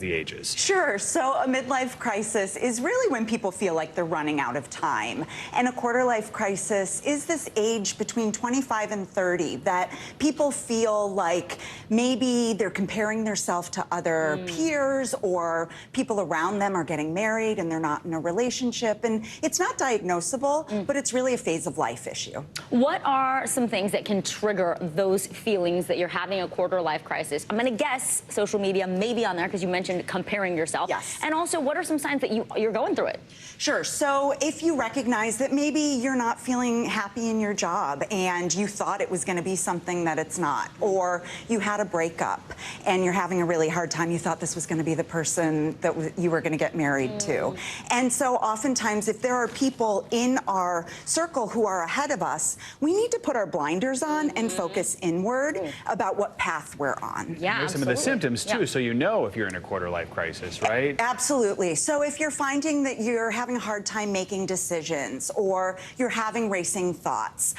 the ages. Sure. So a midlife crisis is really when people feel like they're running out of time. And a quarter life crisis is this age between 25 and 30 that people feel like maybe they're comparing themselves to other peers, or people around them are getting married and they're not in a relationship. And it's not diagnosable, but it's really a phase of life issue. What are some things that can trigger those feelings that you're having a quarter life crisis? I'm going to guess social media may be on there because you mentioned comparing yourself. Yes. And also, what are some signs that you're going through it? Sure. So if you recognize that maybe you're not feeling happy in your job and you thought it was going to be something that it's not, or you had a breakup and you're having a really hard time, you thought this was going to be the person that you were going to get married to. And so oftentimes if there are people in our circle who are ahead of us, we need to put our blinders on and focus inward about what path we're on. Yeah, There's some of the symptoms too, so you know if you're in a quarter life crisis, right? Absolutely. So if you're finding that you're having a hard time making decisions, or you're having racing thoughts,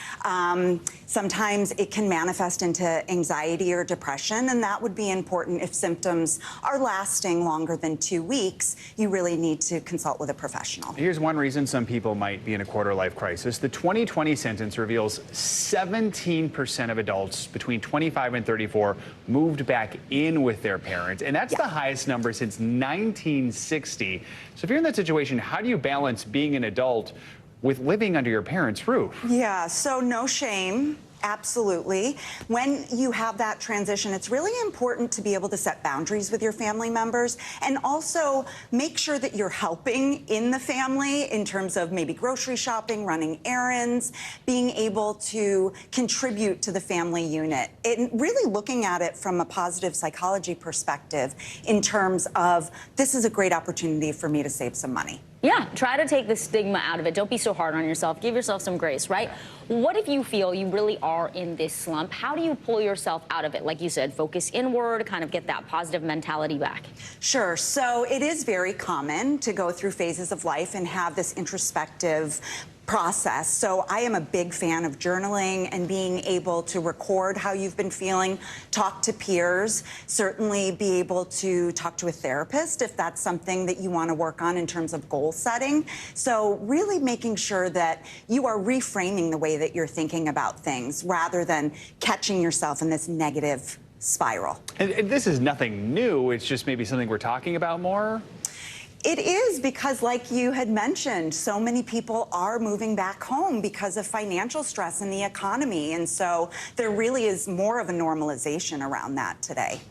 sometimes it can manifest into anxiety or depression, and that would be important. If symptoms are lasting longer than 2 weeks, you really need to consult with a professional. Here's one reason some people might be in a quarter life crisis. The 2020 census reveals 17% of adults between 25 and 34 moved back in with their parents, and that's the highest number since 1960. So if you're in that situation, how do you balance being an adult with living under your parents' roof? Yeah, so no shame. Absolutely. When you have that transition, it's really important to be able to set boundaries with your family members, and also make sure that you're helping in the family in terms of maybe grocery shopping, running errands, being able to contribute to the family unit. And really looking at it from a positive psychology perspective in terms of, this is a great opportunity for me to save some money. Yeah, try to take the stigma out of it. Don't be so hard on yourself. Give yourself some grace, right? What if you feel you really are in this slump? How do you pull yourself out of it? Like you said, focus inward, kind of get that positive mentality back. Sure. So it is very common to go through phases of life and have this introspective process. So I am a big fan of journaling and being able to record how you've been feeling, talk to peers, certainly be able to talk to a therapist if that's something that you want to work on in terms of goal setting. So really making sure that you are reframing the way that you're thinking about things rather than catching yourself in this negative spiral. And this is nothing new. It's just maybe something we're talking about more. It is, because like you had mentioned, so many people are moving back home because of financial stress in the economy. And so there really is more of a normalization around that today.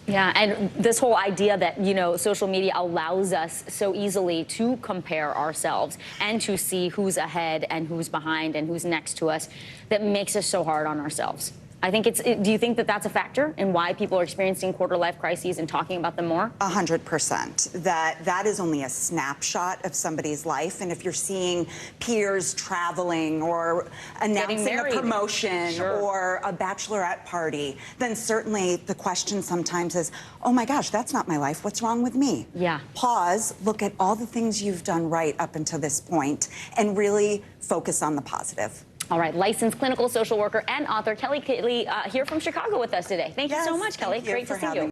Yeah, and this whole idea that, you know, social media allows us so easily to compare ourselves and to see who's ahead and who's behind and who's next to us, that makes us so hard on ourselves. I think do you think that that's a factor in why people are experiencing quarter life crises and talking about them more? 100%. That is only a snapshot of somebody's life. And if you're seeing peers traveling or announcing a promotion or a bachelorette party, then certainly the question sometimes is, oh my gosh, that's not my life. What's wrong with me? Yeah. Pause, look at all the things you've done right up until this point, and really focus on the positive. All right, licensed clinical social worker and author Kelly Kittley here from Chicago with us today. Thank you so much, Kelly. Great to see you.